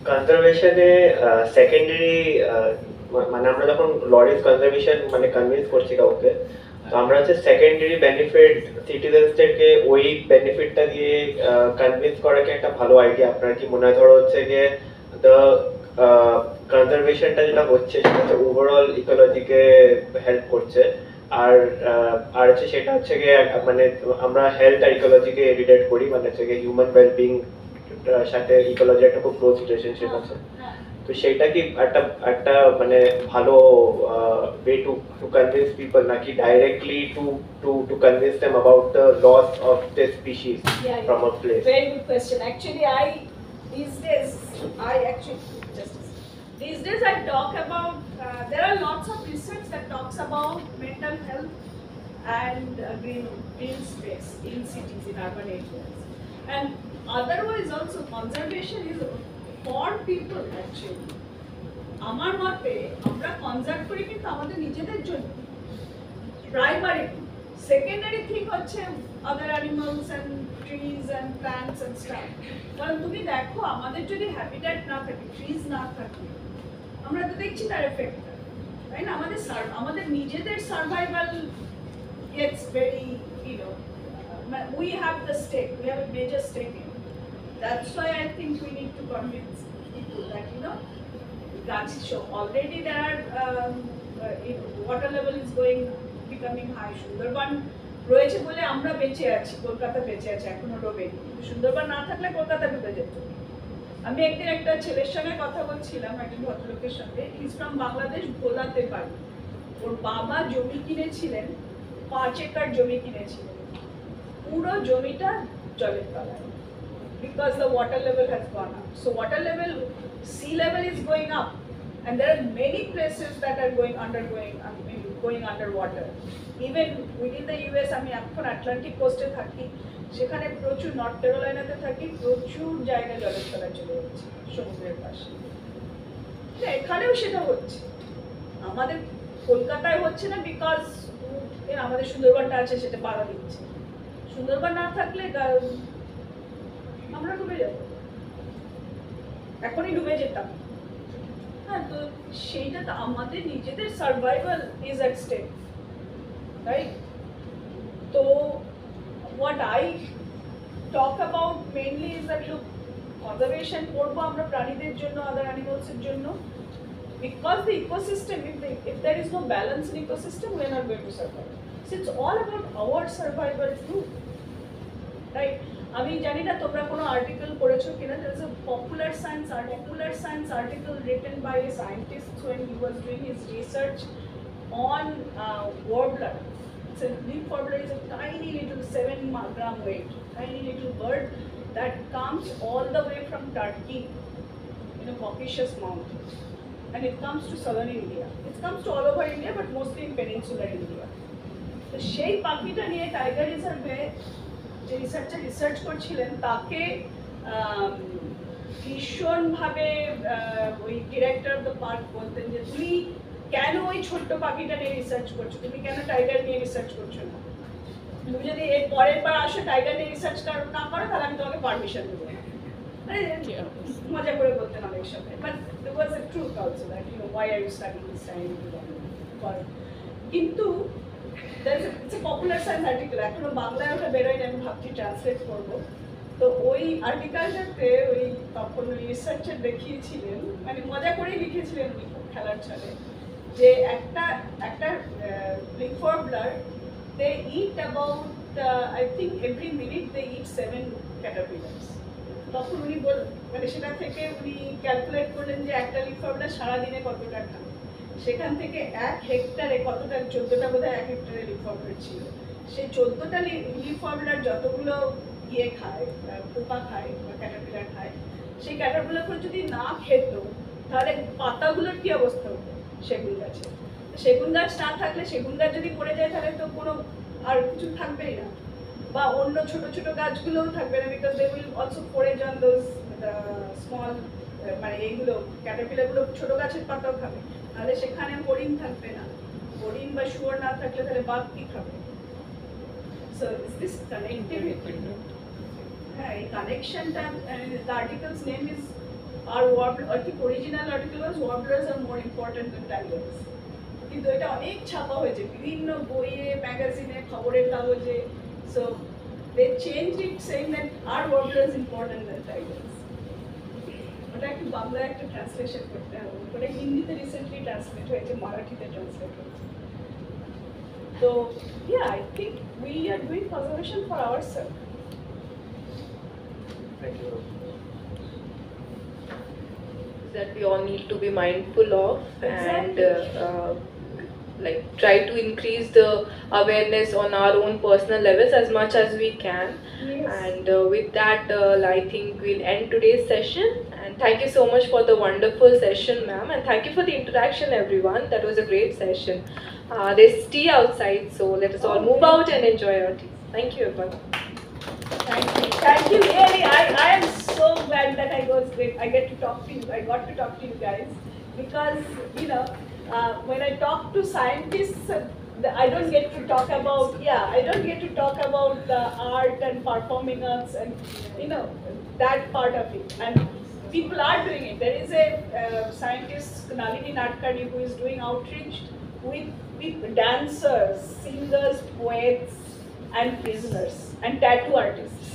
কনজারভেশনে secondary মানে আমরা যখন লরিস কনজারভেশন মানে কনভিন্স করছি কাউকে, তো আমরা হচ্ছে সেকেন্ডারি বেনিফিট সিটিজেন্সদেরকে ওই বেনিফিটটা দিয়ে কনভিন্স করাকে একটা ভালো আইডিয়া। আপনার কি মনে হয় ধরো হচ্ছে গিয়ে দ্য কনজারভেশনটা যেটা হচ্ছে সেটা হচ্ছে ওভারঅল ইকোলজিকে হেল্প করছে, আর আর হচ্ছে সেটা হচ্ছে গিয়ে মানে আমরা হেলথ আর ইকোলজিকে রিলেট করি, মানে হচ্ছে গিয়ে হিউম্যান ওয়েলবিং সাথে ইকোলজির একটা খুব ক্লোজ রিলেশনশিপ আছে। তো সেইটা কি একটা একটা মানে ভালো way to convince people, নাকি directly to convince them about the loss of the species from a place? Very good question. Actually, these days I actually just these days I talk about there are lots of research that talks about mental health and green space in cities, in urban areas, and otherwise also conservation is for people actually. আমার মতে আমরা conserve করি কিন্তু আমাদের নিজেদের জন্য primary, secondary thing হচ্ছে other animals and trees and plants and stuff. কারণ তুমি দেখো আমাদের যদি হ্যাবিটেট না থাকে, ট্রিজ না থাকে, আমরা তো দেখছি তার এফেক্টটা, তাই না? আমাদের নিজেদের survival gets very we have the stake, we have a major stake in it. That's why I think we need to convince people that already there are water level is becoming high. Sundarban রয়েছে বলে আমরা বেঁচে আছি, কলকাতা বেঁচে আছে, এখনো ডোবেনি। সুন্দরবন না থাকলে কলকাতা ডুবে যেত। আমি একদিন একটা ছেলের সঙ্গে কথা বলছিলাম, একজন ভদ্রলোকের সঙ্গে, ইজ ফ্রম বাংলাদেশ, ভোলাতে বাড়ি। ওর বাবা জমি কিনেছিলেন, 5 একর জমি কিনেছিলেন, পুরো জমিটা জলের তলায়, because the water level has gone up. So water level, sea level is going up, and there are many places that are going underwater. Even within the US, আমি এখন আটলান্টিক কোস্টে থাকি, সেখানে প্রচুর, নর্থ ক্যারোলাইনাতে থাকি, প্রচুর জায়গা জলের তলায় চলে যাচ্ছে সমুদ্রের পাশে। এখানেও সেটা হচ্ছে, আমাদের কলকাতায় হচ্ছে না বিকজ আমাদের সুন্দরবনটা আছে, সেটা বাধা দিচ্ছে। সুন্দরবন না থাকলে আমরা ডুবে যাব, এখনই ডুবে যেতাম। হ্যাঁ, তো সেইটা তো আমাদের নিজেদের survival is at stake, right? তো what I talk about mainly is that look, conservation করবো আমরা প্রাণীদের জন্য, আদার অ্যানিমালসের জন্য, because the ecosystem, if there is no balance in ecosystem, we are not going to survive. So it's all about our survival too, right? আমি জানি না তোমরা কোনো আর্টিকেল পড়েছো কিনা, there is a popular science article written by a scientist when he was doing his research on warbler. So leaf warbler is a tiny little 7-gram weight, tiny little bird that comes all the way from Turkey in a Caucasus mountains, and it comes to southern India. It comes to all over India, but mostly in peninsular India. তো সেই পাখিটা নিয়ে tiger রিজার্ভে যে researcher research করছিলেন, তাকে ভীষণভাবে ওই ডিরেক্টর অফ দ্য পার্ক বলতেন যে তুমি কেন ওই ছোট্ট পাখিটা নিয়ে রিসার্চ করছো, তুমি কেন টাইগার নিয়ে রিসার্চ করছো না? তুমি যদি এর পরের বার আসো টাইগার নিয়ে রিসার্চ না করো, তাহলে আমি তোমাকে পারমিশন দেবো না। মজা করে বলতেন অনেক সময়, but there was a truth also that why are you studying this time, কিন্তু it's a popular science article, এখনো বাংলায় ওটা বেরোয়নি, আমি ভাবছি ট্রান্সলেট করবো। তো ওই আর্টিকেলটাতে ওই তখন ওই রিসার্চার দেখিয়েছিলেন, মানে মজা করেই লিখেছিলেন উনি, খুব খেলার ছলে, যে একটা leaf warbler, they eat about I think every minute they eat 7 caterpillars. তখন উনি মানে সেটা থেকে উনি ক্যালকুলেট করলেন যে একটা লিফ ওয়ার্বলার সারাদিনে কতটা খায়, সেখান থেকে 1 হেক্টরে কতটা, 14টা বোধহয় 1 হেক্টরে লিফ ওয়ার্বলার ছিল, সেই 14টা লিফ ওয়ার্বলার যতগুলো খায়, পোকা খায় বা ক্যাটারপিলার খায়, সেই ক্যাটারপিলারগুলো যদি না খেত তাহলে পাতাগুলোর কি অবস্থা হতো সেগুন গাছে? সেগুন গাছ না থাকলে, সেগুন গাছ যদি পড়ে যায় তাহলে তো কোনো আর কিছু থাকবেই না, বা অন্য ছোট ছোট গাছগুলোও থাকবে না, because they will also forage on those small, মানে এইগুলো ক্যাটারপিলারগুলো ছোট গাছের পাতাও খাবে, তাহলে সেখানে হরিণ থাকবে না, হরিণ বা শুয়োর না থাকলে তাহলে বাঘ কি খাবে? So is this connectivity? হ্যাঁ, এই কানেকশনটা, the articles name is our original article was warblers are more important than tigers. কিন্তু এটা অনেক ছাপা হয়েছে বিভিন্ন বইয়ে ম্যাগাজিনে খবরের কাগজে, so they changed it saying that our warblers important than tigers. ওটা একটু বাংলায় একটা ট্রান্সলেশন করতে হবে, ওটা হিন্দিতে রিসেন্টলি ট্রান্সলেট হয়েছে, মারাঠিতে ট্রান্সলেট হয়েছে। So yeah, I think we are doing conservation for ourselves. Thank you. That we all need to be mindful of, and like try to increase the awareness on our own personal levels as much as we can. Yes. And with that, I think we'll end today's session. And thank you so much for the wonderful session, ma'am, and thank you for the interaction, everyone. That was a great session. There's tea outside, so let us all move out and enjoy our tea. Thank you, everyone. Thank you, really. I am so glad that I get to talk to you. I got to talk to you guys because when I talk to scientists, I don't get to talk about the art and performing arts and that part of it. And people are doing it. There is a scientist, Nalini Nadkarni, who is doing outreach with dancers, singers, poets, and prisoners and tattoo artists.